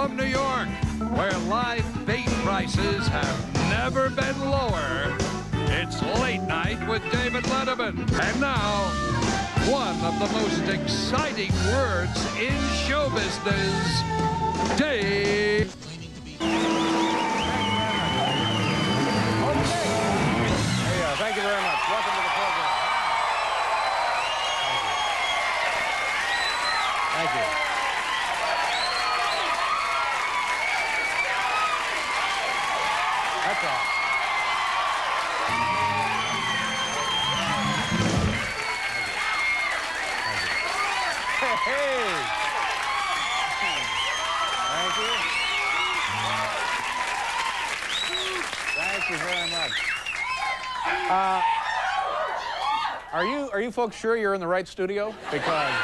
From New York, where live bait prices have never been lower, it's Late Night with David Letterman. And now, one of the most exciting words in show business, Dave. Thank you very much. Welcome to the program. Thank you. That's all. Hey! Thank you. Thank you very much. Are you folks sure you're in the right studio? Because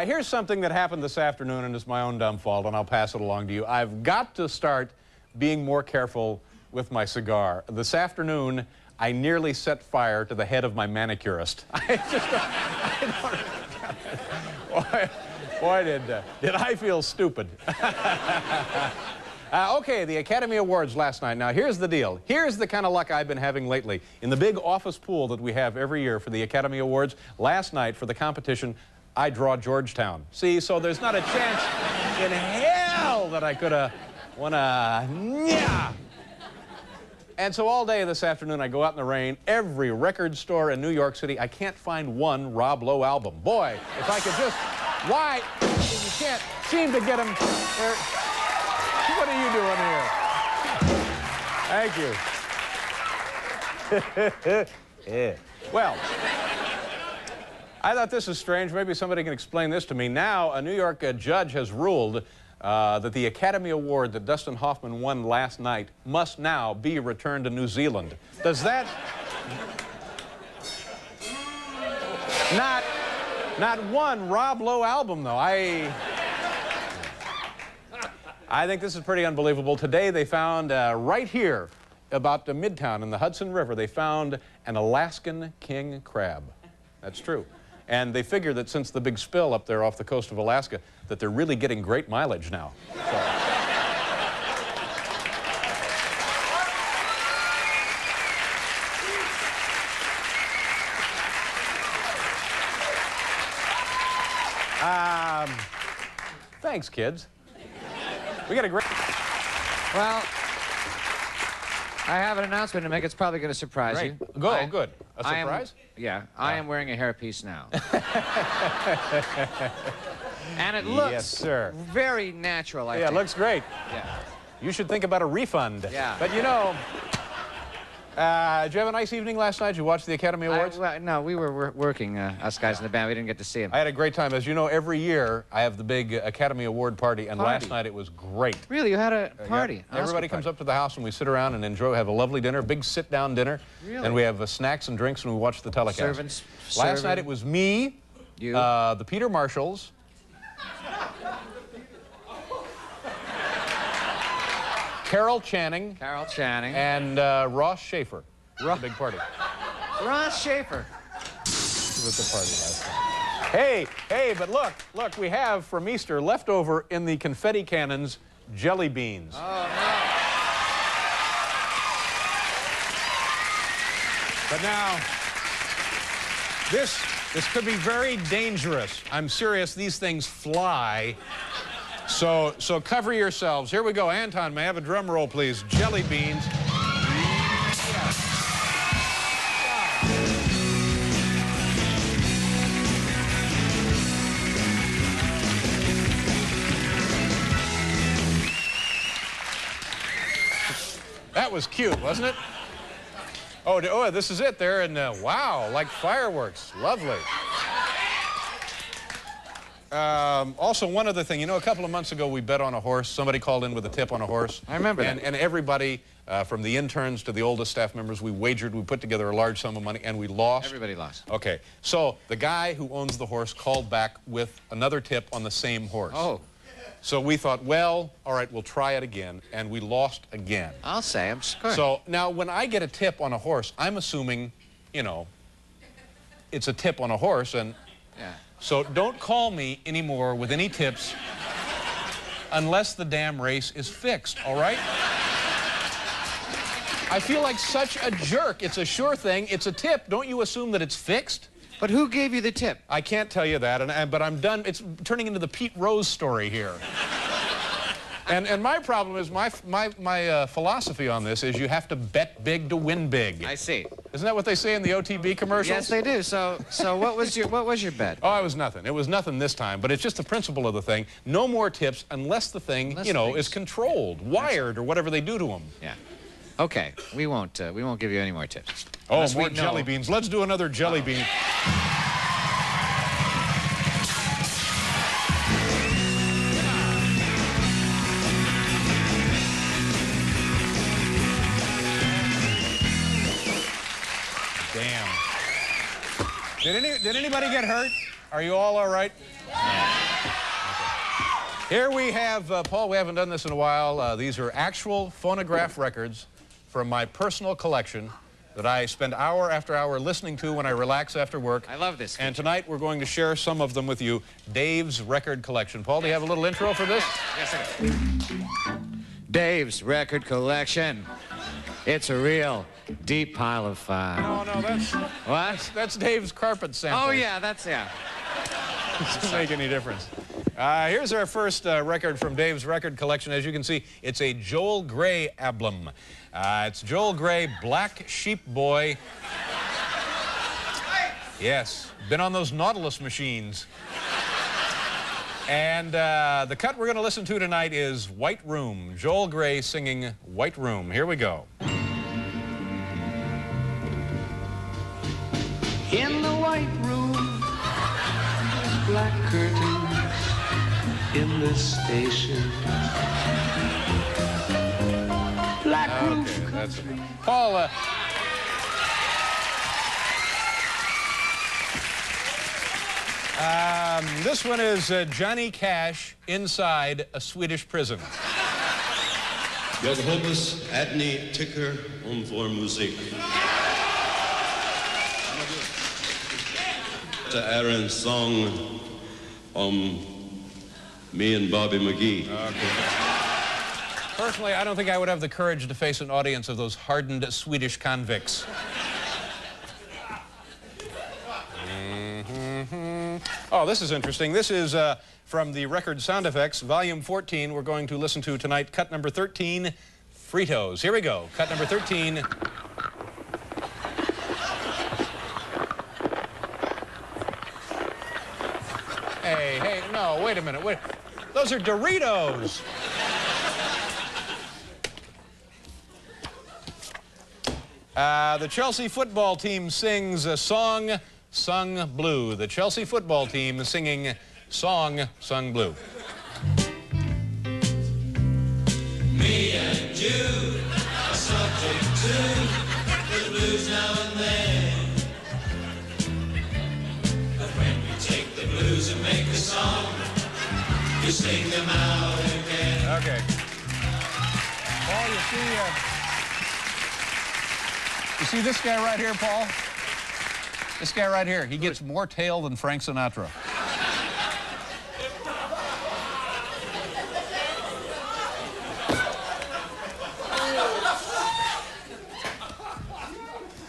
here's something that happened this afternoon, and it's my own dumb fault, and I'll pass it along to you. I've got to start being more careful with my cigar. This afternoon, I nearly set fire to the head of my manicurist. Boy, did I feel stupid. Okay, the Academy Awards last night. Now, here's the deal. Here's the kind of luck I've been having lately. In the big office pool that we have every year for the Academy Awards, last night for the competition, I draw Georgetown. See, so there's not a chance in hell that I could have won a... Yeah. And so all day this afternoon, I go out in the rain. Every record store in New York City, I can't find one Rob Lowe album. Boy, if I could just... Why? You can't seem to get them... What are you doing here? Thank you. Yeah. Well, I thought this is strange. Maybe somebody can explain this to me. Now, a New York judge has ruled that the Academy Award that Dustin Hoffman won last night must now be returned to New Zealand. Does that... Not one Rob Lowe album, though. I think this is pretty unbelievable. Today they found right here about Midtown in the Hudson River, they found an Alaskan king crab. That's true. And they figure that since the big spill up there off the coast of Alaska, that they're really getting great mileage now. So. Thanks, kids. We got a great... Well, I have an announcement to make. It's probably going to surprise you. Go, good. A surprise? I am wearing a hairpiece now. And it looks yes, sir. very natural, I think. Yeah, it looks great. Yeah. You should think about a refund. Yeah. But you know... did you have a nice evening last night? Did you watch the Academy Awards? Well, no, we were working, us guys in the band. We didn't get to see him. I had a great time. As you know, every year I have the big Academy Award party, and last night it was great. Really? You had a party? Yeah. Everybody comes up to the house, and we sit around and have a lovely dinner, big sit-down dinner. Really? And we have snacks and drinks, and we watch the telecast. Last night it was me, you, the Peter Marshalls, Carol Channing, and Ross Schaefer. A big party. Ross Schaefer. Was the party last night. Hey, but look, we have from Easter leftover in the confetti cannons jelly beans. Oh, no. But now, this could be very dangerous. I'm serious, these things fly. So cover yourselves. Here we go. Anton, may I have a drum roll, please? Jelly beans. That was cute, wasn't it? Oh, this is it there, and wow, like fireworks. Lovely. Also, one other thing. You know, a couple of months ago, we bet on a horse. Somebody called in with a tip on a horse. I remember that. And everybody, from the interns to the oldest staff members, we wagered. We put together a large sum of money, and we lost. Everybody lost. Okay. So the guy who owns the horse called back with another tip on the same horse. Oh. So we thought, well, all right, we'll try it again, and we lost again. I'll say, I'm scared. So now when I get a tip on a horse, I'm assuming, you know, it's a tip on a horse, and... Yeah. So don't call me anymore with any tips unless the damn race is fixed, all right? I feel like such a jerk. It's a sure thing. It's a tip. Don't you assume that it's fixed? But who gave you the tip? I can't tell you that, but I'm done. It's turning into the Pete Rose story here. And my problem is, my philosophy on this is you have to bet big to win big. I see. Isn't that what they say in the OTB commercials? Yes, they do. So what was your bet? Oh, it was nothing. It was nothing this time, but it's just the principle of the thing. No more tips unless the thing, is controlled, wired, or whatever they do to them. Yeah. Okay, we won't give you any more tips. Oh, Unless more jelly beans. Let's do another jelly bean. Damn. Did anybody get hurt? Are you all right? Yeah. Okay. Here we have, Paul, we haven't done this in a while. These are actual phonograph records from my personal collection that I spend hour after hour listening to when I relax after work. I love this. And tonight we're going to share some of them with you. Dave's record collection. Paul, do you have a little intro for this? Yes, I do. Dave's record collection. It's a real deep pile of fun. No, that's... What? That's Dave's carpet sample. Oh, yeah, yeah. Doesn't make any difference. Here's our first record from Dave's record collection. As you can see, it's a Joel Grey album. It's Joel Grey, Black Sheep Boy. Yes, been on those Nautilus machines. And the cut we're going to listen to tonight is White Room. Joel Grey singing White Room. Here we go. In the white room, there's black curtains in this station. Black room. Okay, that's it. Paul, this one is Johnny Cash inside a Swedish prison. Jag hoppas att ni tycker om vår musik. Det är en sång om me and Bobby McGee. Okay. Personally, I don't think I would have the courage to face an audience of those hardened Swedish convicts. Oh, this is interesting. This is from the record Sound Effects, Volume 14. We're going to listen to tonight cut number 13, Fritos. Here we go. Cut number 13. Hey, no, wait a minute. Wait. Those are Doritos. The Chelsea football team sings a song sung blue. The Chelsea football team is singing Song Sung Blue. Me and Jude are subject to the blues now and then. But when we take the blues and make a song, you sing them out again. Okay. Paul, you see this guy right here, Paul? This guy right here, he gets more tail than Frank Sinatra.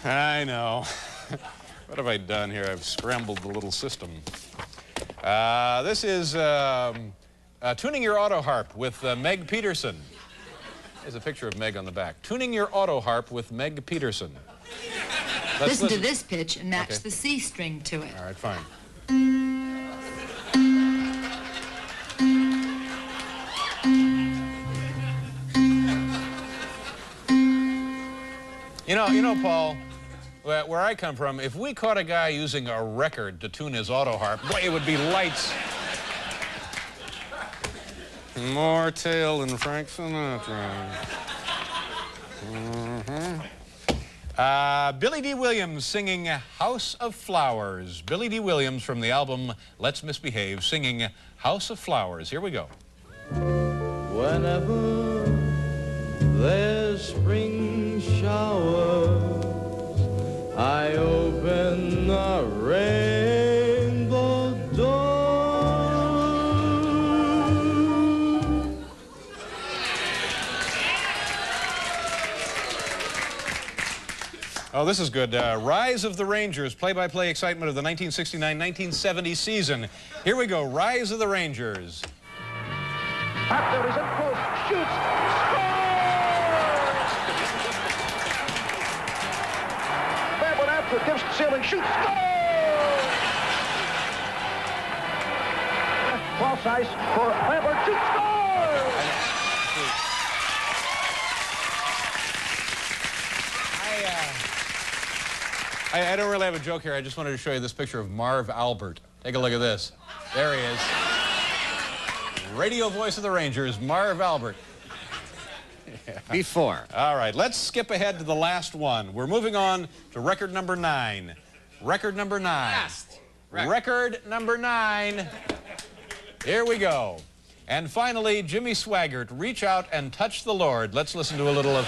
I know. What have I done here? I've scrambled the little system. This is Tuning Your Auto Harp with Meg Peterson. There's a picture of Meg on the back. Tuning Your Auto Harp with Meg Peterson. Listen to this pitch and match the C string to it. All right, fine. You know, Paul, where I come from, if we caught a guy using a record to tune his auto harp, boy, it would be lights. More tail than Frank Sinatra. Billy D. Williams singing House of Flowers. Billy D. Williams from the album Let's Misbehave singing House of Flowers. Here we go. Whenever there's spring showers, I open a rainbow door. Oh, this is good. Rise of the Rangers, play-by-play excitement of the 1969-1970 season. Here we go, Rise of the Rangers. After is in close, shoots, scores! Babbitt after gives to ceiling, shoots, scores! Cross ice for Babbitt, shoots, scores! I don't really have a joke here. I just wanted to show you this picture of Marv Albert. Take a look at this. There he is. Radio voice of the Rangers, Marv Albert. Yeah. Before. All right, let's skip ahead to the last one. We're moving on to record number 9. Record number 9. Last. Record number 9. Here we go. And finally, Jimmy Swaggart, Reach Out and Touch the Lord. Let's listen to a little of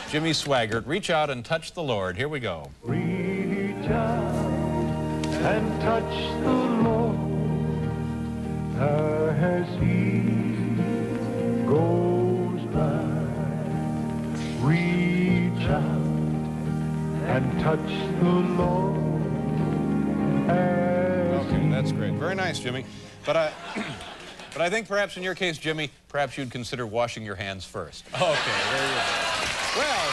Jimmy Swaggart, Reach Out and Touch the Lord. Here we go. Reach out and touch the Lord as he goes by. Reach out and touch the Lord as Okay, that's great. Very nice, Jimmy. But I think perhaps in your case, Jimmy, perhaps you'd consider washing your hands first. Okay, there you go. Well,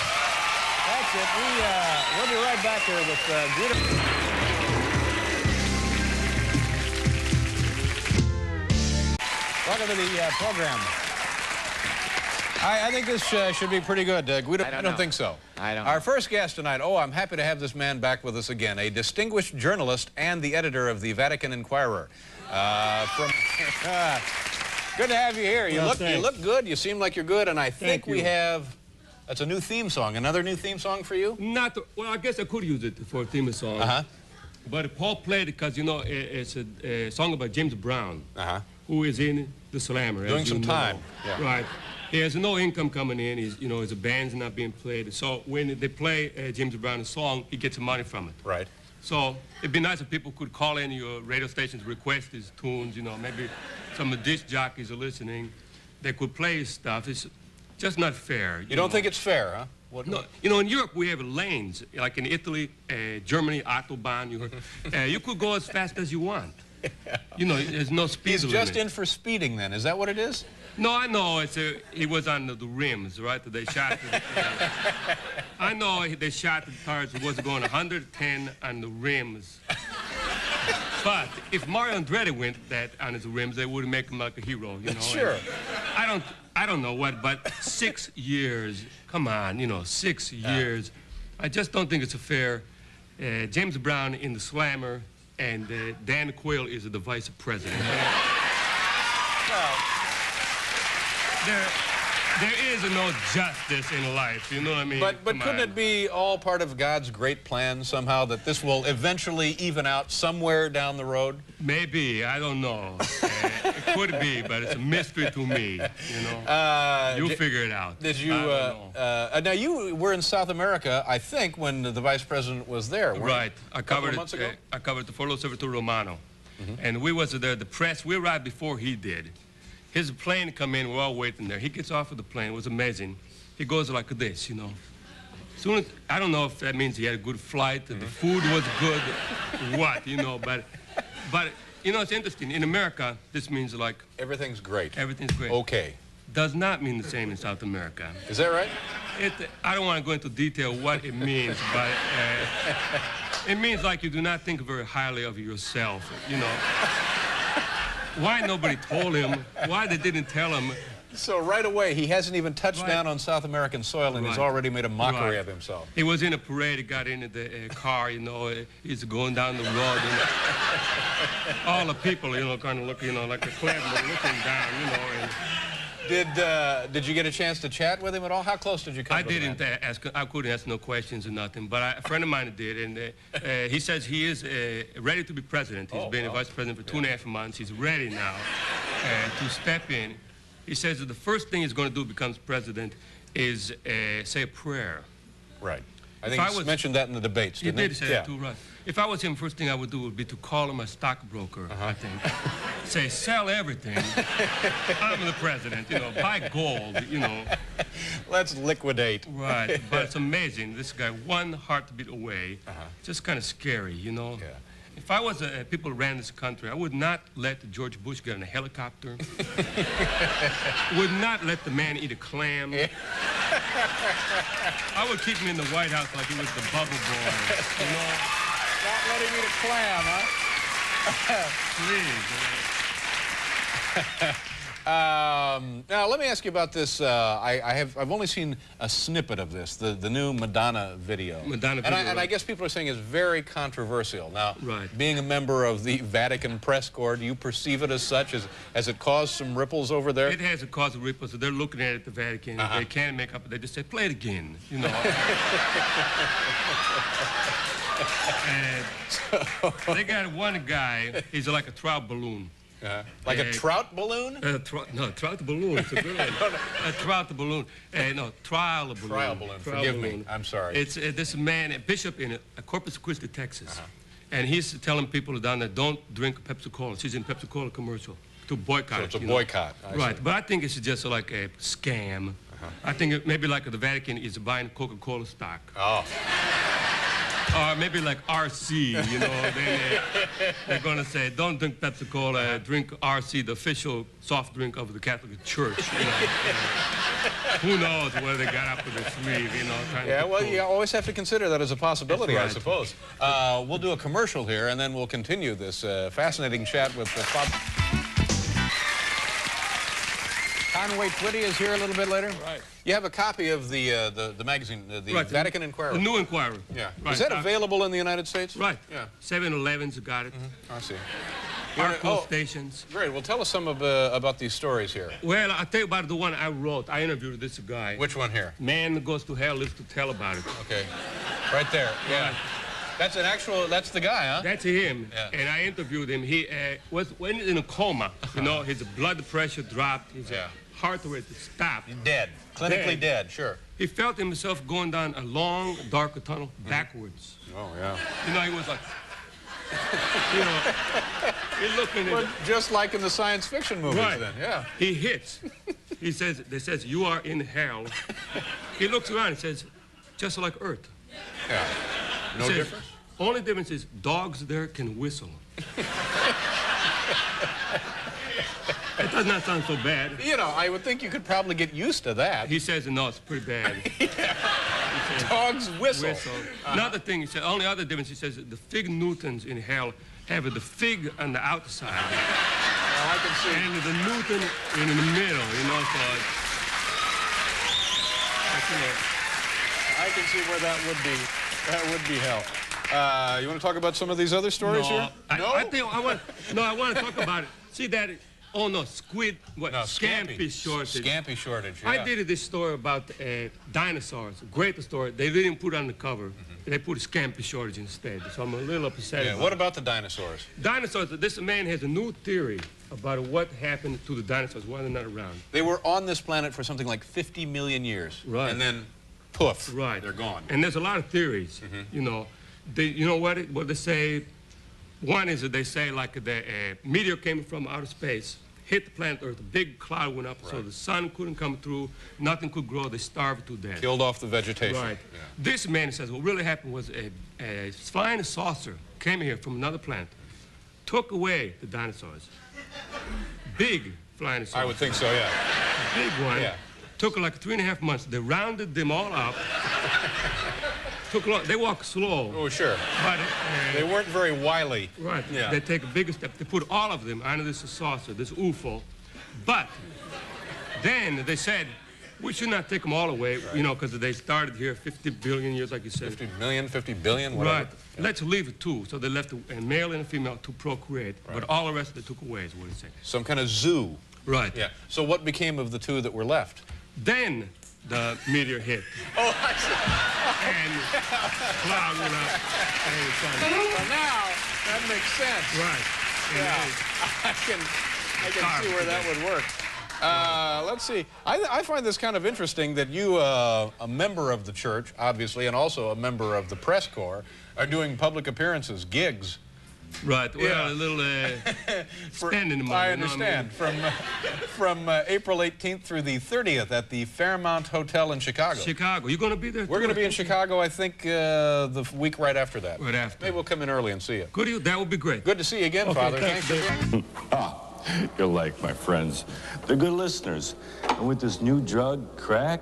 that's it. We'll be right back here with Guido. Welcome to the program. I think this should be pretty good. Guido, I don't think so. I don't. Our first guest tonight, I'm happy to have this man back with us again, a distinguished journalist and the editor of the Vatican Inquirer. Good to have you here. You look good. You seem like you're good, and I think we have. That's a new theme song. Another new theme song for you? Well, I guess I could use it for a theme song. But Paul played it because, you know, it's a song about James Brown, who is in the Slammer. Doing some time. Yeah. Right. He has no income coming in. He's, you know, his band's not being played. So when they play James Brown's song, he gets some money from it. Right. So it'd be nice if people could call in your radio stations, request his tunes, you know, maybe some of the disc jockeys are listening. They could play his stuff. It's just not fair. You don't think it's fair, huh? No, you know, in Europe we have lanes, like in Italy, Germany, Autobahn. You could go as fast as you want. You know, there's no speed limit. He's just in for speeding, then. Is that what it is? No, I know. He was on the rims, right? They shot. I know they shot the cars. It was going 110 on the rims. But if Mario Andretti went that on his rims, they would make him like a hero, you know. Sure. And I don't know what, but 6 years. Come on, you know, 6 years. I just don't think it's a fair. James Brown in the Slammer, and Dan Quayle is the vice president. Well, there is no justice in life, you know what I mean? But couldn't it be all part of God's great plan somehow, that this will eventually even out somewhere down the road? Maybe, I don't know. It could be, but it's a mystery to me, you know? You'll figure it out. Did you, now you were in South America, I think, when the vice president was there, weren't Right. you? A couple of months ago? I covered the Foro Servitor Romano. And we was there, the press, we arrived before he did. His plane come in, we're all waiting there. He gets off of the plane, it was amazing. He goes like this, you know. Soon as, I don't know if that means he had a good flight, the food was good, what, you know, but, you know, it's interesting. In America, this means like... Everything's great. Everything's great. Okay. Does not mean the same in South America. Is that right? I don't want to go into detail what it means, but it means like you do not think very highly of yourself, you know. Why nobody told him? Why they didn't tell him? So right away, he hasn't even touched down on South American soil, and he's already made a mockery of himself. He was in a parade, he got into the car, you know, he's going down the road, and all the people, you know, kind of look, you know, like a clever looking down, you know. And did you get a chance to chat with him at all? How close did you come? I didn't ask. I couldn't ask no questions or nothing. But a friend of mine did, and he says he is ready to be president. He's been a vice president for 2.5 months. He's ready now to step in. He says that the first thing he's going to do becomes president is say a prayer. Right. I think he mentioned that in the debates, didn't he? He did say that too, right. If I was him, first thing I would do would be to call him a stockbroker, I think. say, sell everything. I'm the president, you know, buy gold, you know. Let's liquidate. Right, but it's amazing. This guy, one heartbeat away, just kind of scary, you know. Yeah. If I was people who ran this country, I would not let George Bush get in a helicopter. Would not let the man eat a clam. Yeah. I would keep him in the White House like he was the bubble boy, you know. Not let him eat a clam, huh? Please. Now, let me ask you about this. I've only seen a snippet of this, the new Madonna video. And I guess people are saying it's very controversial. Now, being a member of the Vatican press corps, do you perceive it as such? Has it caused some ripples over there? It has caused ripples. So they're looking at it at the Vatican. They can't make up. They just say, play it again, you know. And they got one guy, he's like a trout balloon. Like a trout balloon? No, trout balloon. It's a good one. A trout balloon. No, trial balloon. Trial balloon. Forgive me. I'm sorry. It's this man, a bishop in Corpus Christi, Texas. And he's telling people down there, don't drink Pepsi-Cola. She's in Pepsi-Cola commercial to boycott it. So it's a boycott. Right, but I think it's just like a scam. I think it maybe like the Vatican is buying Coca-Cola stock. Oh. Or maybe like RC, you know, they're going to say, don't drink Pepsi-Cola, drink RC, the official soft drink of the Catholic Church, you know. Who knows where they got up with their sleeve, you know. Yeah, well, you always have to consider that as a possibility, I suppose. We'll do a commercial here, and then we'll continue this fascinating chat with Bob. Conway Twitty is here a little bit later. Right. You have a copy of the magazine, the Vatican Inquirer. The New Inquirer. Yeah. Right. Is that available in the United States? Right. Yeah. 7-Elevens got it. I see. Arco stations. Great. Well, tell us some about these stories here. Well, I'll tell you about the one I wrote. I interviewed this guy. Which one here? Man Goes to Hell Lives to Tell About It. Okay. Right there. Yeah. That's an actual, that's the guy, huh? That's him. Yeah. And I interviewed him. He went in a coma. You know, his blood pressure dropped. His heart rate stopped. Dead. Clinically dead, sure. He felt himself going down a long, dark tunnel backwards. Oh, yeah. You know, he was like, you know, he looking at just like in the science fiction movies then, yeah. He hits. They says, you are in hell. He looks around and says, just like Earth. Yeah. No difference? Only difference is dogs there can whistle. It does not sound so bad. You know, I would think you could probably get used to that. He says, no, it's pretty bad. Says, dogs whistle. Another thing, he said, only other difference, he says, the fig Newtons in hell have the fig on the outside. I can see. And the Newton in the middle, you know, so I can see where that would be hell. You want to talk about some of these other stories here? I want to talk about it. See that? Oh no, squid. What? No, scampi shortage. Scampi shortage. Yeah. I did this story about dinosaurs. Great story. They didn't put it on the cover. They put a scampi shortage instead. So I'm a little upset. Yeah. What about the dinosaurs? Dinosaurs. This man has a new theory about what happened to the dinosaurs while they're not around. They were on this planet for something like 50 million years. Right. And then, poof. Right. They're gone. And there's a lot of theories. You know. You know what they say? One is that they say like the meteor came from outer space, hit the planet Earth, a big cloud went up, so the sun couldn't come through, nothing could grow, they starved to death. Killed off the vegetation. Right. Yeah. This man says what really happened was a flying saucer came here from another planet, took away the dinosaurs. Big flying saucer. I would think so, yeah. Big one. Yeah. Took like 3.5 months. They rounded them all up. Took long. They walk slow. Oh, sure. But they weren't very wily. Right. Yeah. They take a bigger step. They put all of them under this saucer, this UFO. But then they said, we should not take them all away, you know, because they started here 50 billion years, like you said. 50 million, 50 billion, whatever. Right. Yeah. Let's leave it two. So they left a male and a female to procreate. Right. But all the rest they took away is what he said. Some kind of zoo. Right. Yeah. So what became of the two that were left? Then the meteor hit. Oh, I see. And cloud went up. Well, now, that makes sense. Right. Yeah. I can see where that would work. Let's see. I find this kind of interesting that you, a member of the church, obviously, and also a member of the press corps, are doing public appearances, gigs. Right. Well, Yeah. a little spending the money. I you know what understand. From April 18th through the 30th at the Fairmount Hotel in Chicago. Chicago. You're going to be there? We're going to be in Chicago, I think, the week right after that. Right after. Maybe we'll come in early and see you. Good. That would be great. Good to see you again, Father. Thanks, Thanks. You're like my friends. They're good listeners. And with this new drug, crack,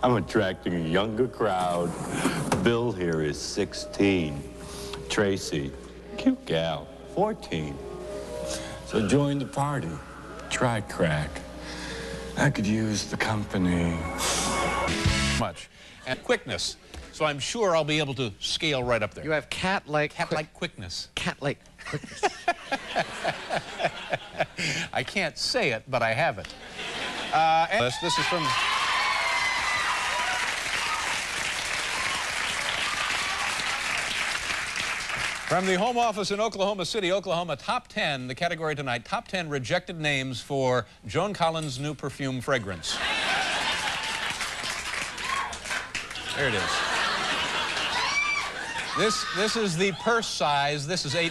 I'm attracting a younger crowd. Bill here is 16. Tracy, cute gal, 14. So join the party. Try crack. I could use the company. Much. And quickness. So I'm sure I'll be able to scale right up there. You have cat-like quickness. Cat-like quickness. I can't say it, but I have it. This is from... From the Home Office in Oklahoma City, Oklahoma, top 10, the category tonight, top 10 rejected names for Joan Collins' new perfume fragrance. There it is. This is the purse size. This is $8.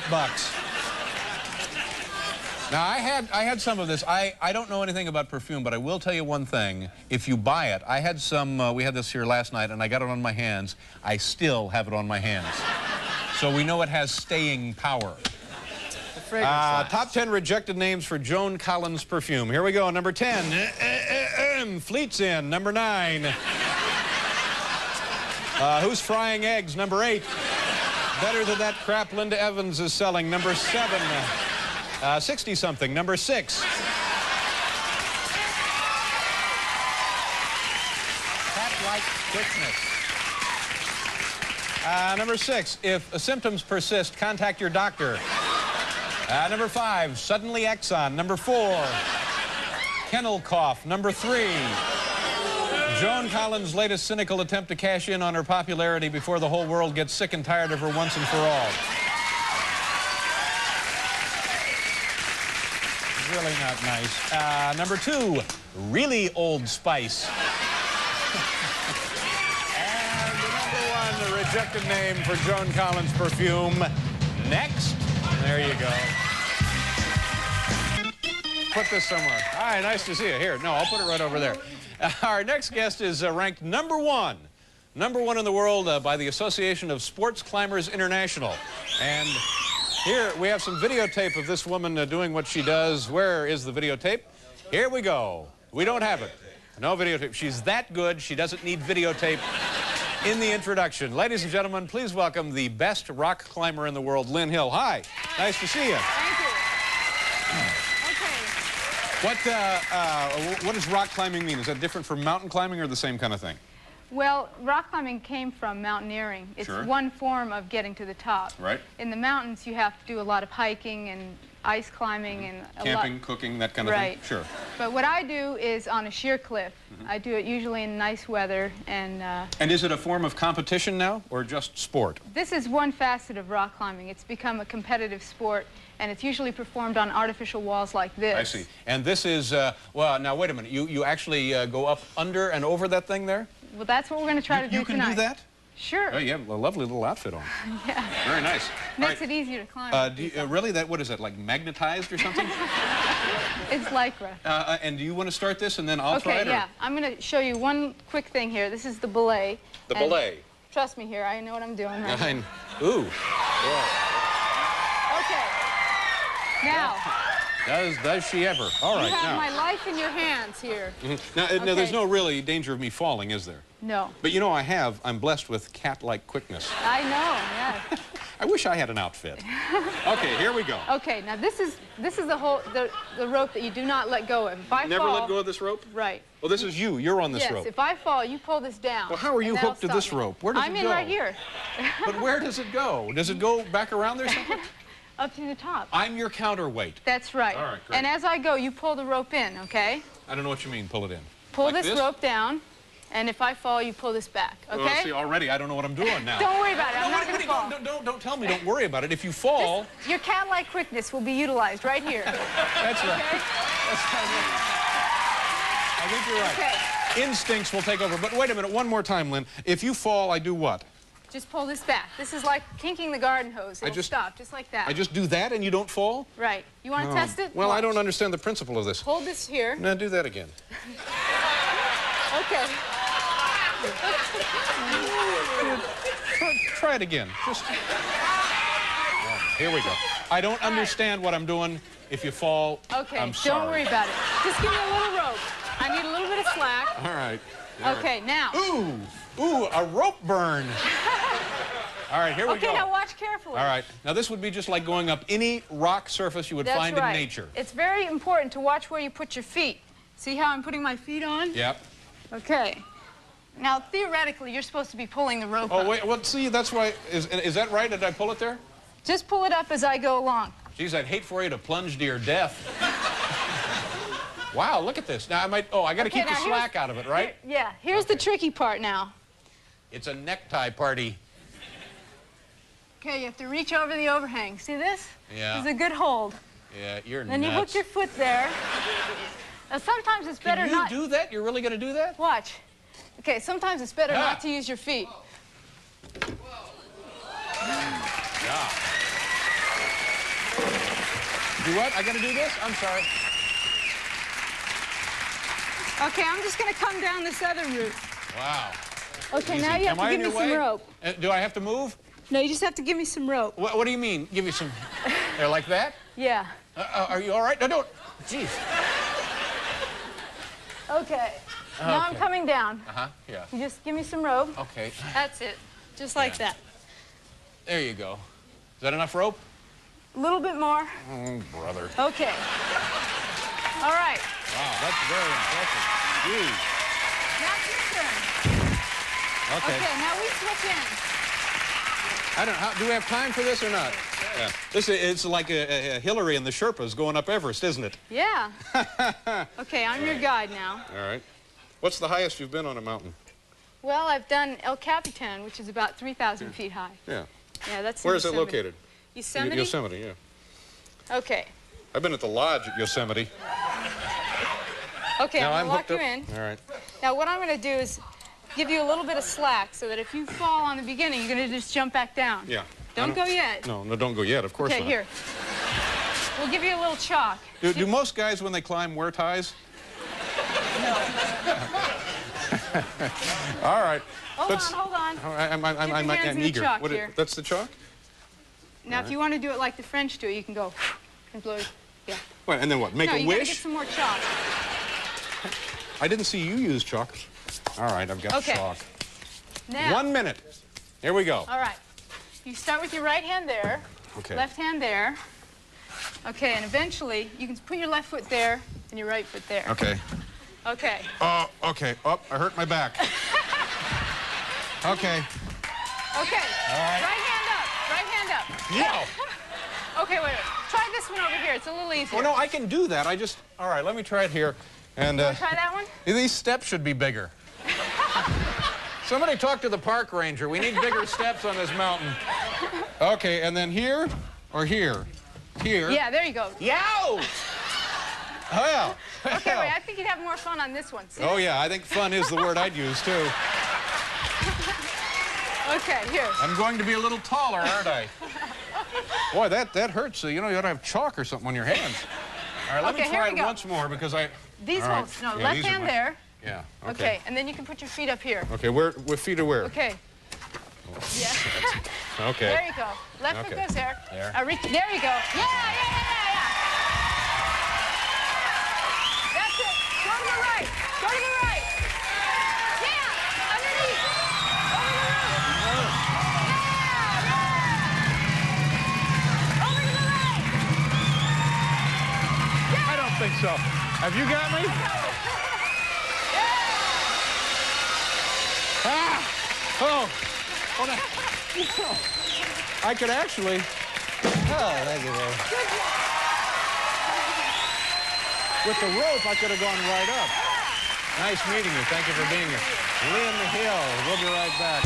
Now, I had some of this. I don't know anything about perfume, but I will tell you one thing. If you buy it, I had some, we had this here last night, and I got it on my hands. I still have it on my hands. So we know it has staying power. Top 10 rejected names for Joan Collins perfume. Here we go. Number 10, Fleet's in. Number 9. Who's Frying Eggs? Number 8. Better Than That Crap Linda Evans is selling. Number 7. 60-something. Number 6. Cat-like quickness. Number 6. If symptoms persist, contact your doctor. Number 5. Suddenly Exxon. Number 4. Kennel cough. Number 3. Joan Collins' latest cynical attempt to cash in on her popularity before the whole world gets sick and tired of her once and for all. Really not nice. Number 2, really Old Spice. And the number 1 rejected name for Joan Collins perfume. Next. There you go. Put this somewhere. Hi, nice to see you. Here, no, I'll put it right over there. Our next guest is ranked number 1. Number 1 in the world by the Association of Sports Climbers International. And here we have some videotape of this woman doing what she does. Where is the videotape? Here we go. We don't have it. No videotape. She's that good, she doesn't need videotape in the introduction. Ladies and gentlemen, please welcome the best rock climber in the world, Lynn Hill. Hi. Nice to see you. Thank you. What does rock climbing mean? Is that different from mountain climbing or the same kind of thing? Well, rock climbing came from mountaineering. It's one form of getting to the top. Right. In the mountains, you have to do a lot of hiking and ice climbing and camping, cooking, that kind of thing? Sure. But what I do is on a sheer cliff. I do it usually in nice weather. And is it a form of competition now or just sport? This is one facet of rock climbing. It's become a competitive sport, and it's usually performed on artificial walls like this. I see. And this is, well, now wait a minute. You actually go up under and over that thing there? Well, that's what we're going to try to do tonight. You can do that? Sure. Oh, you have a lovely little outfit on. Yeah. Very nice. Makes it easier to climb. Really? What is it, like magnetized or something? It's Lycra. And do you want to start this and then I'll try it? Okay, yeah. I'm going to show you one quick thing here. This is the belay. The belay. Trust me here. I know what I'm doing right now. Ooh. Yeah. Okay. Now. Does she ever? All right, you have now. my life in your hands here. Now, there's no really danger of me falling, is there? No. But you know, I'm blessed with cat-like quickness. I know, yeah. I wish I had an outfit. Okay, here we go. Okay, now this is the rope that you do not let go of. If I Never fall, let go of this rope? Right. Well, this is you. You're on this rope. Yes, if I fall, you pull this down. Well, how are you hooked to this rope? Where does it go? I'm in right here. But where does it go? Does it go back around there something? Up to the top. I'm your counterweight. That's right. All right, great. And as I go, you pull the rope in, okay? I don't know what you mean, pull it in. Pull like this rope down, and if I fall, you pull this back, okay? Well, see, already I don't know what I'm doing now. Don't worry about it. I'm not going to fall. Don't tell me don't worry about it. If you fall... Your cat-like quickness will be utilized right here. That's right. Okay? I think you're right. Okay. Instincts will take over. But wait a minute, one more time, Lynn. If you fall, I do what? Just pull this back. This is like kinking the garden hose. It'll stop, just like that. I just do that and you don't fall? Right. You want to test it? Well, Watch. I don't understand the principle of this. Hold this here. Now do that again. Okay. Try it again. Just... Oh, here we go. I don't understand what I'm doing. If you fall, okay, I'm sorry. Don't worry about it. Just give me a little rope. I need a little bit of slack. All right. Okay, now. Ooh, a rope burn. All right, here we go. Okay, now watch carefully. All right. Now, this would be just like going up any rock surface you would find in nature. It's very important to watch where you put your feet. See how I'm putting my feet on? Yep. Okay. Now, theoretically, you're supposed to be pulling the rope up. Wait, well, see, that's why, is that right? Did I pull it there? Just pull it up as I go along. Geez, I'd hate for you to plunge to your death. Wow, look at this. Now, I got to keep the slack out of it, right? Here's the tricky part now. It's a necktie party. Okay, you have to reach over the overhang. See this? Yeah. This is a good hold. Yeah, you're Then nuts. you hook your foot there. Now, sometimes it's better not... Can you do that? You're really going to do that? Watch. Okay, sometimes it's better not to use your feet. Yeah. Do what? I got to do this? I'm sorry. Okay, I'm just going to come down this other route. Wow. Okay, now you have to give me some rope. Do I have to move? No, you just have to give me some rope. What do you mean? Give you some... There, like that? Yeah. Are you all right? No, don't. Jeez. Okay. Now I'm coming down. Yeah. You just give me some rope. Okay. That's it. Just like that. There you go. Is that enough rope? A little bit more. Oh, brother. Okay. All right. Wow, that's very impressive. Jeez. Now it's your turn. Okay. Okay, now we switch in. I don't know. Do we have time for this or not? Yeah. It's like a Hillary and the Sherpas going up Everest, isn't it? Yeah. Okay, I'm your guide now. All right. What's the highest you've been on a mountain? Well, I've done El Capitan, which is about 3,000 feet high. Yeah. Yeah, that's Where is it Yosemite. located? Yosemite? Yosemite, yeah. Okay. I've been at the lodge at Yosemite. Okay, I'm going to lock you in. All right. Now, what I'm going to do is give you a little bit of slack so that if you fall on the beginning, you're going to just jump back down. Yeah. Don't go yet. No, don't go yet, of course not. Okay, here. We'll give you a little chalk. Do most guys, when they climb, wear ties? No. All right. Hold on. I'm eager. Chalk here. That's the chalk? Now, if you want to do it like the French do, you can go and blow. Yeah. Wait, and then what? Make a you wish? gotta get some more chalk. I didn't see you use chalk. All right, I've got chalk. Now. 1 minute. Here we go. All right. You start with your right hand there. Okay. Left hand there. Okay, and eventually you can put your left foot there and your right foot there. Okay. Okay. Oh, okay. Oh, I hurt my back. Okay. Okay. All right. Right hand up. Right hand up. Yeah. Okay, wait. Try this one over here. It's a little easier. Oh, no, I can do that. All right, let me try it here. And, you want to try that one? These steps should be bigger. Somebody talk to the park ranger. We need bigger steps on this mountain. Okay, and then here or here? Here. Yeah, there you go. Yow! Well. Okay, wait, I think you'd have more fun on this one. See? Oh, yeah, I think fun is the word I'd use, too. Okay, here. I'm going to be a little taller, aren't I? Boy, that hurts. You know, you ought to have chalk or something on your hands. All right, let me try it once more because I... These ones. No, yeah, left hand there. Yeah, okay. And then you can put your feet up here. Okay, with feet are where? Okay. Yeah. Okay. There you go. Left foot goes there. There. Reach. There you go. Yeah. That's it. Go to the right. Go to the right. Yeah. Underneath. Over the roof. Yeah. Over to the right. Yeah. I don't think so. Have you got me? Ah! Oh! Oh, no. I could actually... Oh, thank you, Lord. With the rope, I could have gone right up. Nice meeting you. Thank you for being here. Lynn Hill. We'll be right back.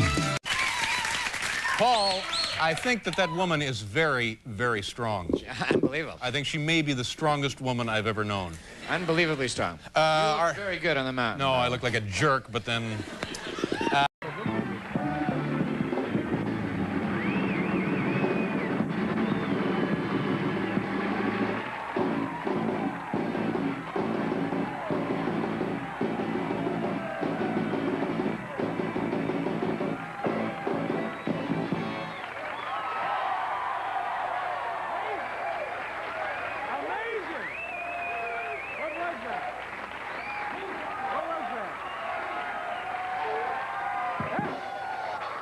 Paul, I think that woman is very, very strong. Unbelievable. I think she may be the strongest woman I've ever known. Unbelievably strong. You look very good on the mountain. No, I look like a jerk, but then...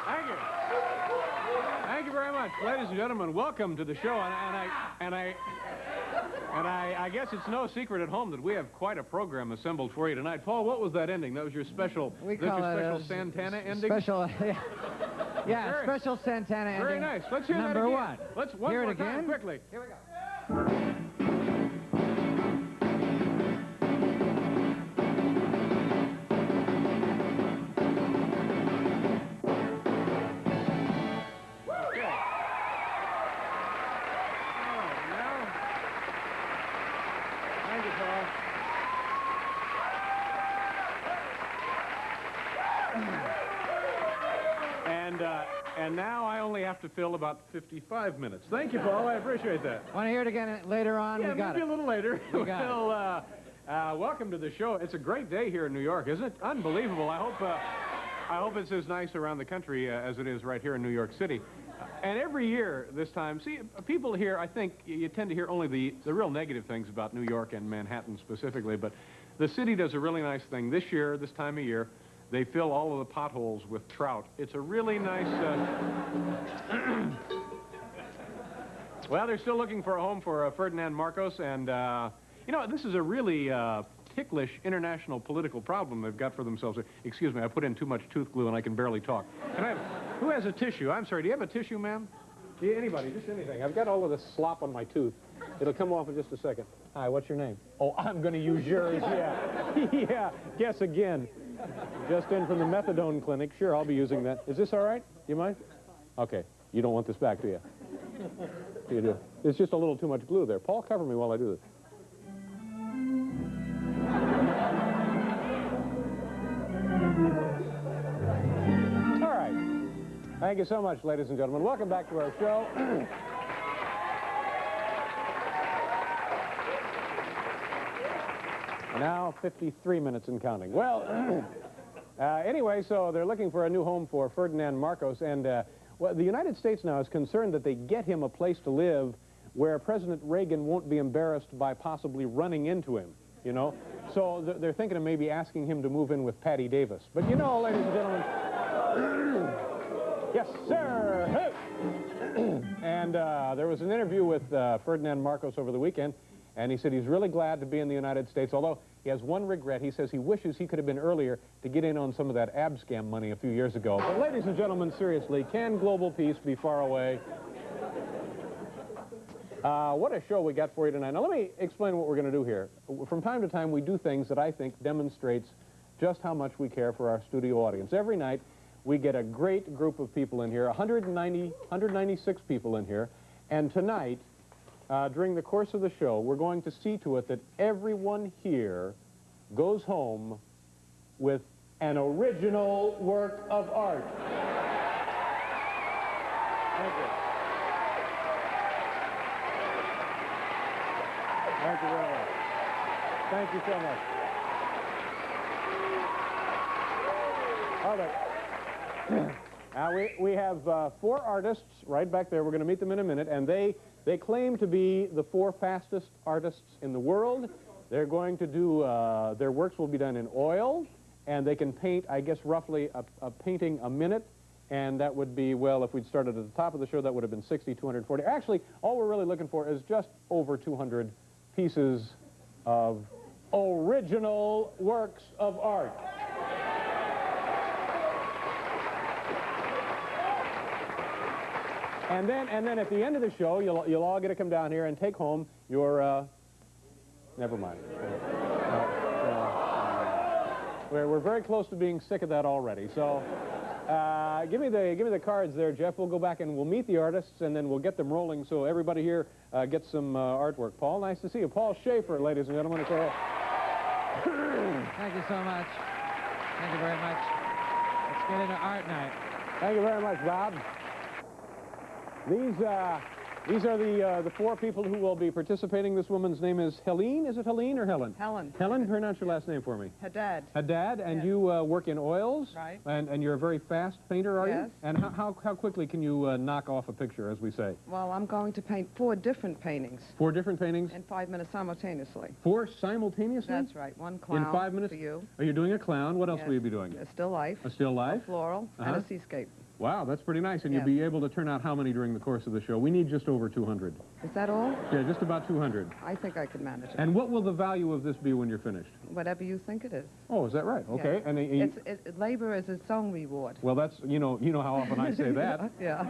Thank you. Thank you very much. Ladies and gentlemen, welcome to the show. And I guess it's no secret at home that we have quite a program assembled for you tonight. Paul, what was that ending? That was your special, special Santana ending? Special, yeah, special Santana ending. Very nice. Let's hear Number that again. one. Let's hear it more again. time, quickly. Here we go. And now I only have to fill about 55 minutes. Thank you, Paul. I appreciate that. Want to hear it again later on? Yeah, we got maybe it. a little later. We got it. Welcome to the show. It's a great day here in New York, isn't it? Unbelievable. I hope it's as nice around the country as it is right here in New York City. And every year this time, see, people here, I think, you tend to hear only the real negative things about New York and Manhattan specifically, but the city does a really nice thing. This year, this time of year, they fill all of the potholes with trout. It's a really nice... Well, they're still looking for a home for Ferdinand Marcos, and, you know, this is a really ticklish international political problem they've got for themselves. Excuse me, I put in too much tooth glue and I can barely talk. Who has a tissue? I'm sorry, do you have a tissue, ma'am? Anybody, just anything. I've got all of this slop on my tooth. It'll come off in just a second. Hi, what's your name? Oh, I'm going to use yours, yeah. Yeah, guess again. Just in from the methadone clinic. Sure, I'll be using that. Is this all right? You mind? Okay. You don't want this back, do you? You do. It's just a little too much glue there. Paul, cover me while I do this. All right. Thank you so much, ladies and gentlemen. Welcome back to our show. Now 53 minutes and counting. Well, anyway, so they're looking for a new home for Ferdinand Marcos, and well, the United States now is concerned that they get him a place to live where President Reagan won't be embarrassed by possibly running into him, you know? So they're thinking of maybe asking him to move in with Patty Davis. But you know, ladies and gentlemen, yes, sir! Hey. And there was an interview with Ferdinand Marcos over the weekend, and he said he's really glad to be in the United States, although he has one regret. He says he wishes he could have been earlier to get in on some of that ab scam money a few years ago. But ladies and gentlemen, seriously, can global peace be far away? What a show we got for you tonight. Now, let me explain what we're going to do here. From time to time, we do things that I think demonstrates just how much we care for our studio audience. Every night, we get a great group of people in here, 196 people in here, and tonight, during the course of the show, we're going to see to it that everyone here goes home with an original work of art. Thank you. Thank you very much. Thank you so much. All right. Now, we have 4 artists right back there. We're going to meet them in a minute, and they claim to be the 4 fastest artists in the world. They're going to do, their works will be done in oil, and they can paint, I guess, roughly a painting a minute, and that would be, well, if we'd started at the top of the show, that would have been 60, 240. Actually, all we're really looking for is just over 200 pieces of original works of art. And then at the end of the show, you'll all get to come down here and take home your, never mind. We're very close to being sick of that already. So give me the cards there, Jeff. We'll go back and we'll meet the artists, and then we'll get them rolling so everybody here gets some artwork. Paul, nice to see you. Paul Schaefer, ladies and gentlemen. Thank you so much. Thank you very much. Let's get into art night. Thank you very much, Bob. These are the four people who will be participating. This woman's name is Helene. Is it Helene or Helen? Helen. Helen, pronounce your last name for me. Haddad. Haddad, and yes. you work in oils? Right. And you're a very fast painter, are yes. you? And how quickly can you knock off a picture, as we say? Well, I'm going to paint 4 different paintings. 4 different paintings? In 5 minutes simultaneously. 4 simultaneously? That's right. One clown in 5 minutes? for you. Are you doing a clown? What else yes. will you be doing? A still life. A still life? A floral. And a seascape. Wow, that's pretty nice. And yes. you'll be able to turn out how many during the course of the show? We need just over 200. Is that all? Yeah, just about 200. I think I could manage it. And what will the value of this be when you're finished? Whatever you think it is. Oh, is that right? Okay. Yes. And labor is its own reward. Well, that's, you know how often I say that. yeah.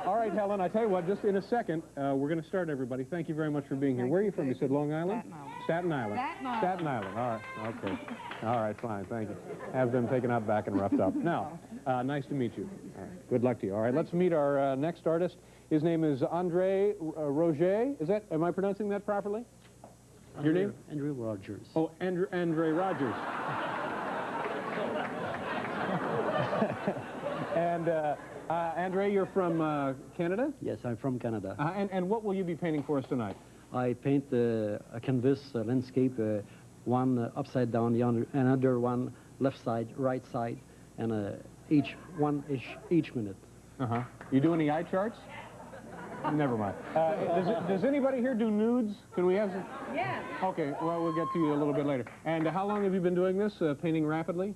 All right, Helen, I tell you what, just in a second, we're going to start, everybody. Thank you very much for being here. Where are you from? You said Long Island? Staten Island. Staten Island. Staten Island. All right. Okay. All right, fine. Thank you. Have them taken out back and roughed up. Now, nice to meet you. All right. Good luck to you. All right, let's meet our next artist. His name is Andre Roger. Am I pronouncing that properly? Your name? Andrew Rogers. Oh, Andre Rogers. And Andre, you're from Canada? Yes, I'm from Canada. And what will you be painting for us tonight? I paint a canvas landscape, one upside down, another one left side, right side, and each minute. Uh-huh. You do any eye charts? Never mind. Does anybody here do nudes? Can we have some? Yes. Okay, well, we'll get to you a little bit later. And how long have you been doing this, painting rapidly?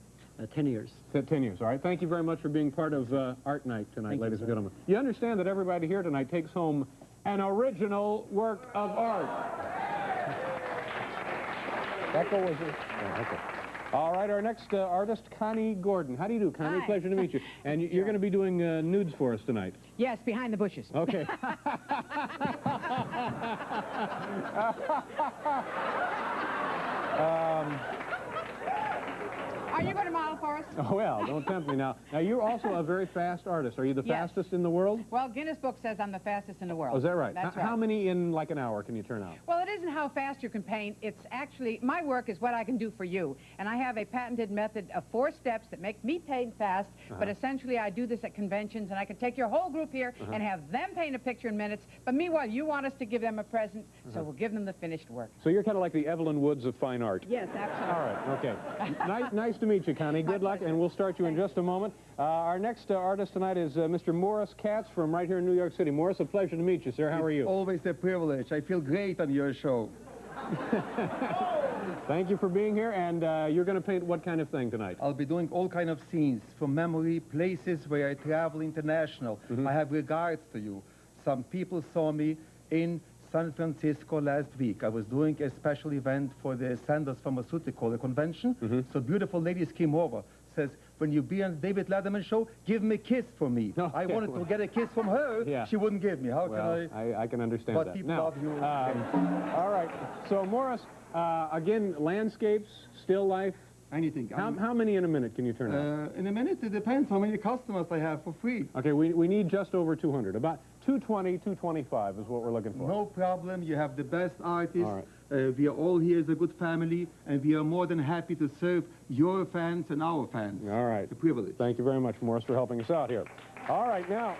10 years. 10 years, all right. Thank you very much for being part of Art Night tonight, ladies and gentlemen. You understand that everybody here tonight takes home an original work of art. That goes with it? Oh, okay. All right, our next artist, Connie Gordon. How do you do, Connie? Hi. Pleasure to meet you. And you're going to be doing nudes for us tonight. Yes, behind the bushes. Okay. Are you going to model for us? Oh, well, don't tempt me now. Now, you're also a very fast artist. Are you the fastest in the world? Well, Guinness Book says I'm the fastest in the world. Oh, is that right? That's right. How many in like an hour can you turn out? Well, it isn't how fast you can paint. It's actually, my work is what I can do for you. And I have a patented method of 4 steps that make me paint fast, but essentially I do this at conventions, and I can take your whole group here and have them paint a picture in minutes. But meanwhile, you want us to give them a present, so we'll give them the finished work. So you're kind of like the Evelyn Woods of fine art. Yes, absolutely. All right, okay. Nice to meet you, Connie. Good luck, and we'll start you in just a moment. Our next artist tonight is Mr. Morris Katz from right here in New York City. Morris, a pleasure to meet you, sir. How are you? Always a privilege. I feel great on your show. Thank you for being here, and you're going to paint what kind of thing tonight? I'll be doing all kind of scenes, from memory, places where I travel international. I have regards to you. Some people saw me in San Francisco last week. I was doing a special event for the Sandoz Pharmaceutical, a convention. So beautiful ladies came over, says, when you be on David Letterman show, give me a kiss for me. I wanted to get a kiss from her. She wouldn't give me. How can I can understand but that. People now, love you. all right. So, Morris, again, landscapes, still life. Anything. How many in a minute can you turn out? In a minute, it depends how many customers I have for free. Okay, we need just over 200. About 220, 225 is what we're looking for. No problem. You have the best artists. All right. We are all here as a good family, and we are more than happy to serve your fans and our fans. All right. It's a privilege. Thank you very much, Morris, for helping us out here. All right, now,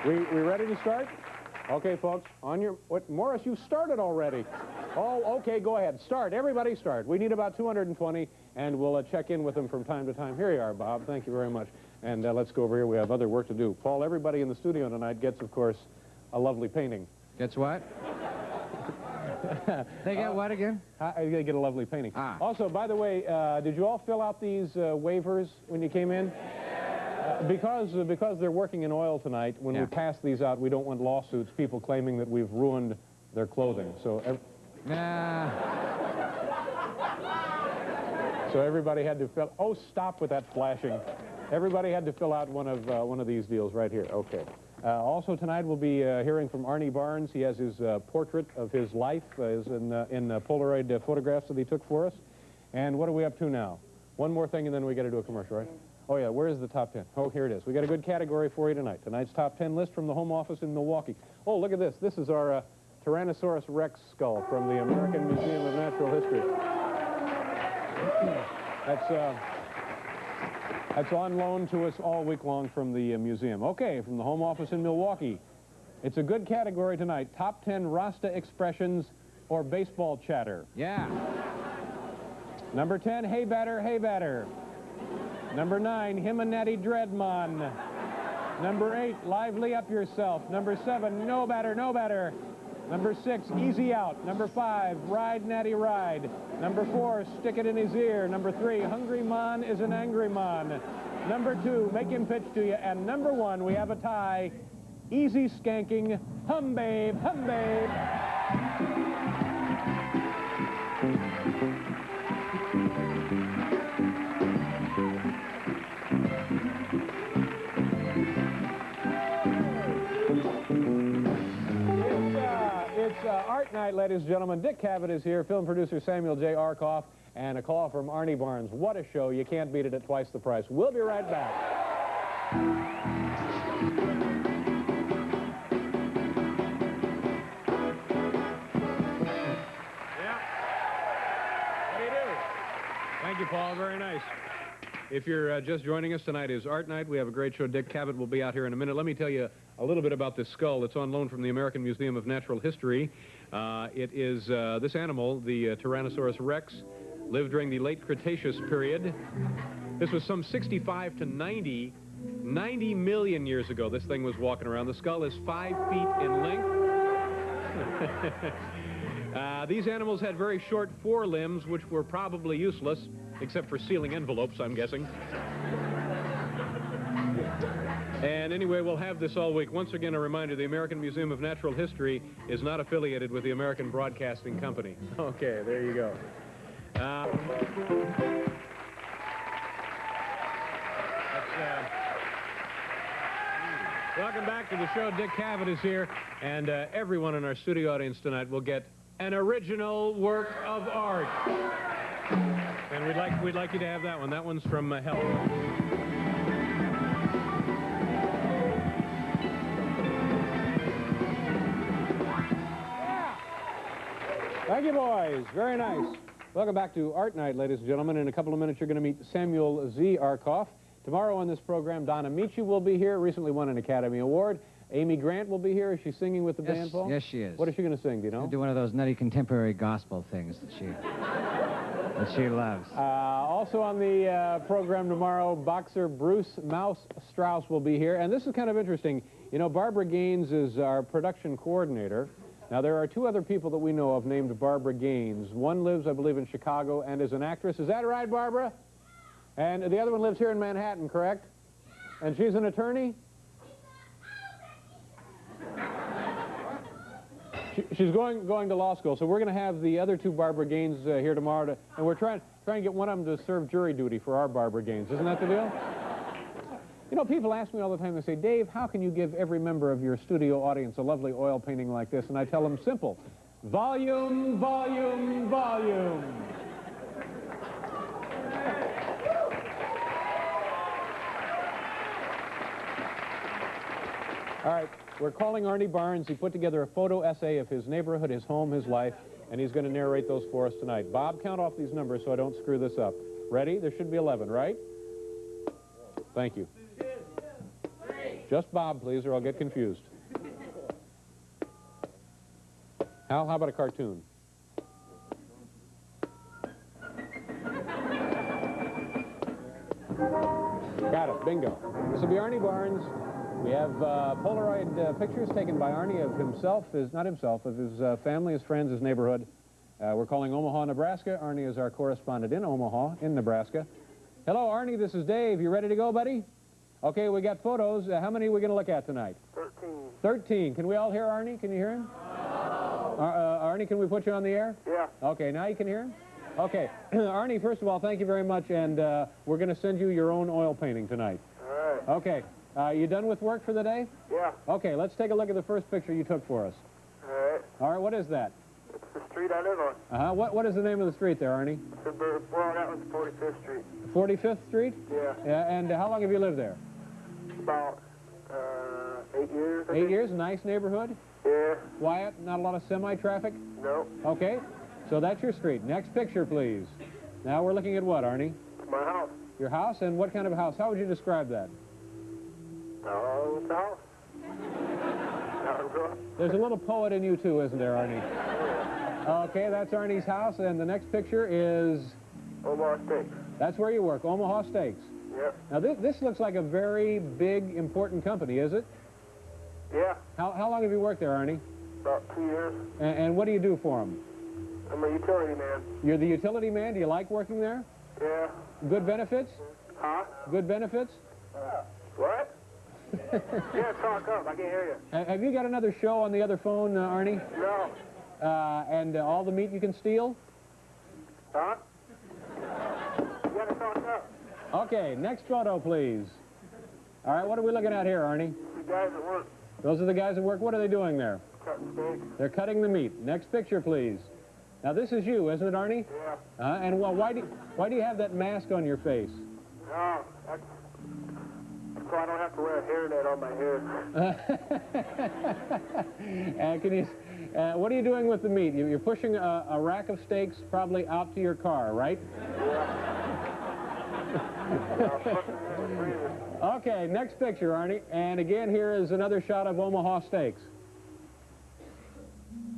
we ready to start? Okay, folks, on your... Morris, you started already. Oh, okay, go ahead. Start. Everybody start. We need about 220, and we'll check in with them from time to time. Here you are, Bob. Thank you very much. And let's go over here. We have other work to do. Paul, everybody in the studio tonight gets, of course, a lovely painting. Gets what? They get what again? They get a lovely painting. Also, by the way, did you all fill out these waivers when you came in? Because they're working in oil tonight, when we pass these out, we don't want lawsuits, people claiming that we've ruined their clothing. So, so everybody had to fill... Oh, stop with that flashing. Everybody had to fill out one of these deals right here. Okay. Also tonight we'll be hearing from Arnie Barnes. He has his portrait of his life in Polaroid photographs that he took for us. And what are we up to now? One more thing and then we got to do a commercial, right? Oh yeah, where is the top 10? Oh, here it is. We got a good category for you tonight. Tonight's top 10 list from the Home Office in Milwaukee. Oh, look at this. This is our Tyrannosaurus Rex skull from the American Museum of Natural History. That's That's on loan to us all week long from the museum. Okay, from the home office in Milwaukee. It's a good category tonight. Top 10 Rasta expressions or baseball chatter. Yeah. Number 10, hey batter, hey batter. Number 9, him a natty dreadmon. Number 8, lively up yourself. Number 7, no batter, no batter. Number 6, easy out. Number 5, ride natty ride. Number 4, stick it in his ear. Number 3, hungry man is an angry man. Number 2, make him pitch to you. And number 1, we have a tie. Easy skanking, hum babe, hum babe. It's art night, ladies and gentlemen. Dick Cavett is here, film producer Samuel J. Arkoff, and a call from Arnie Barnes. What a show. You can't beat it at twice the price. We'll be right back. Thank you, Paul. Very nice. If you're just joining us, tonight is Art Night. We have a great show. Dick Cavett will be out here in a minute. Let me tell you a little bit about this skull. It's on loan from the American Museum of Natural History. It is this animal, the Tyrannosaurus rex, lived during the late Cretaceous period. This was some 65 to 90 million years ago. This thing was walking around. The skull is 5 feet in length. These animals had very short forelimbs, which were probably useless, except for sealing envelopes, I'm guessing. And anyway, we'll have this all week. Once again, a reminder, the American Museum of Natural History is not affiliated with the American Broadcasting Company. Okay, there you go. Welcome back to the show. Dick Cavett is here, and everyone in our studio audience tonight will get an original work of art. And we'd like you to have that one. That one's from Hell. Yeah. Thank you, boys. Very nice. Welcome back to Art Night, ladies and gentlemen. In a couple of minutes, you're going to meet Samuel Z. Arkoff. Tomorrow on this program, Donna Michi will be here. Recently won an Academy Award. Amy Grant will be here. Is she singing with the band, Paul? Yes, she is. What is she going to sing, do you know? She'll do one of those nutty contemporary gospel things that she loves. Also on the program tomorrow, boxer Bruce Mouse Strauss will be here. And this is kind of interesting. You know, Barbara Gaines is our production coordinator. Now, there are 2 other people that we know of named Barbara Gaines. One lives, I believe, in Chicago and is an actress. Is that right, Barbara? And the other one lives here in Manhattan, correct? And she's an attorney? She's going to law school, so we're going to have the other 2 Barbara Gaines here tomorrow, and we're trying to get one of them to serve jury duty for our Barbara Gaines. Isn't that the deal? You know, people ask me all the time, they say, Dave, how can you give every member of your studio audience a lovely oil painting like this? And I tell them, simple. Volume, volume, volume. All right. We're calling Arnie Barnes. He put together a photo essay of his neighborhood, his home, his life, and he's going to narrate those for us tonight. Bob, count off these numbers so I don't screw this up. Ready? There should be 11, right? Thank you. Just Bob, please, or I'll get confused. Hal, how about a cartoon? Got it. Bingo. This will be Arnie Barnes. We have Polaroid pictures taken by Arnie of himself, of his family, his friends, his neighborhood. We're calling Omaha, Nebraska. Arnie is our correspondent in Omaha, in Nebraska. Hello, Arnie, this is Dave. You ready to go, buddy? Okay, we got photos. How many are we going to look at tonight? 13. 13. Can we all hear Arnie? Can you hear him? Arnie, can we put you on the air? Yeah. Okay, now you can hear him? Okay. Arnie, first of all, thank you very much, and we're going to send you your own oil painting tonight. All right. Okay. You done with work for the day? Yeah. Okay, let's take a look at the first picture you took for us. All right. All right, what is that? It's the street I live on. Uh-huh. What is the name of the street there, Arnie? Well, that was 45th Street. 45th Street? Yeah. Yeah, and how long have you lived there? About 8 years, I 8 think. years? Nice neighborhood? Yeah. Quiet? Not a lot of semi-traffic? No. Okay, so that's your street. Next picture, please. Now we're looking at what, Arnie? My house. Your house, and what kind of a house? How would you describe that? It's a house. There's a little poet in you too, isn't there, Arnie? Okay, that's Arnie's house, and the next picture is... Omaha Steaks. That's where you work, Omaha Steaks. Yep. Now, this looks like a very big, important company, is it? Yeah. How long have you worked there, Arnie? About 2 years. And what do you do for them? I'm a utility man. You're the utility man? Do you like working there? Yeah. Good benefits? Huh? Good benefits? What? Yeah, talk up. I can't hear you. Have you got another show on the other phone, Arnie? No. And all the meat you can steal? Huh? You gotta talk up. Okay, next photo, please. All right, what are we looking at here, Arnie? The guys at work. Those are the guys at work. What are they doing there? Cutting steaks. They're cutting the meat. Next picture, please. Now, this is you, isn't it, Arnie? Yeah. And well, why do you have that mask on your face? No, that's so I don't have to wear a hairnet on my hair. Can you? What are you doing with the meat? You're pushing a rack of steaks probably out to your car, right? Okay, next picture, Arnie. And again, here is another shot of Omaha Steaks.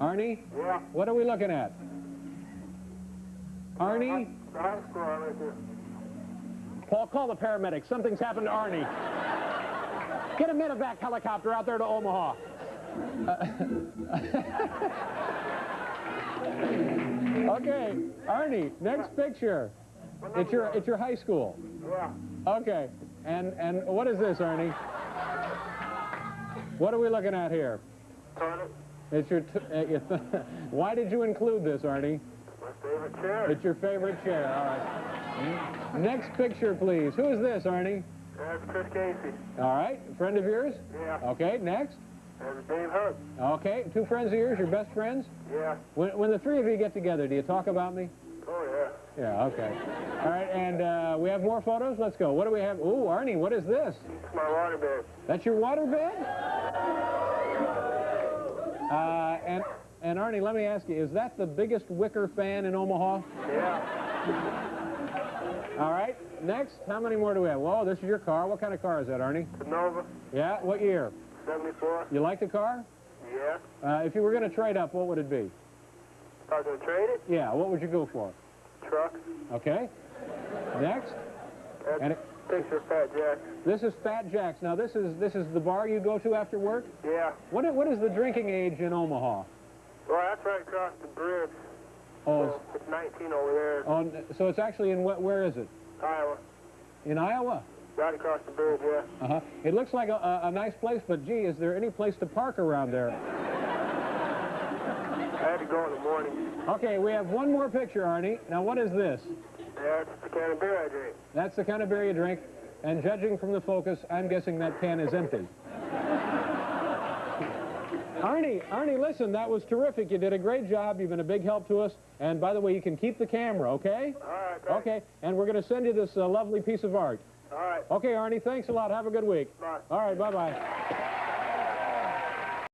Arnie? Yeah. What are we looking at? Arnie? Paul, call the paramedics. Something's happened to Arnie. Get a medevac helicopter out there to Omaha. Okay, Arnie, next picture. It's your high school. Yeah. Okay, and what is this, Arnie? What are we looking at here? Toilet. It's your. Why did you include this, Arnie? My favorite chair. It's your favorite chair. All right. Next picture, please. Who is this, Arnie? That's Chris Casey. All right, friend of yours? Yeah. Okay, next. That's Dave Hunt. Okay, two friends of yours, your best friends? Yeah. When the three of you get together, do you talk about me? Oh, yeah. Yeah, okay. All right, and we have more photos? Let's go. What do we have? Ooh, Arnie, what is this? It's my water bed. That's your water bed? And Arnie, let me ask you, is that the biggest wicker fan in Omaha? Yeah. All right, next, how many more do we have? Whoa, this is your car. What kind of car is that, Arnie? The Nova. Yeah, what year? 74. You like the car? Yeah. If you were going to trade up, what would it be? I was going to trade it? Yeah, what would you go for? Truck. Okay. Next. That's picture of Fat Jack. This is Fat Jack's. Now, this is the bar you go to after work? Yeah. What is the drinking age in Omaha? Well, that's right across the bridge. Oh, So it's 19 over there. oh, so it's actually in where is it? Iowa. In Iowa? Right across the bridge, yeah. Uh-huh. It looks like a nice place, but gee, is there any place to park around there? I had to go in the morning. Okay, we have one more picture, Arnie. Now, what is this? Yeah, it's the can of beer I drink. That's the kind of beer you drink, and judging from the focus, I'm guessing that can is empty. Arnie, listen, that was terrific. You did a great job. You've been a big help to us. And by the way, you can keep the camera, okay? All right, thanks. Okay, and we're going to send you this lovely piece of art. All right. Okay, Arnie, thanks a lot. Have a good week. Bye. All right, bye-bye.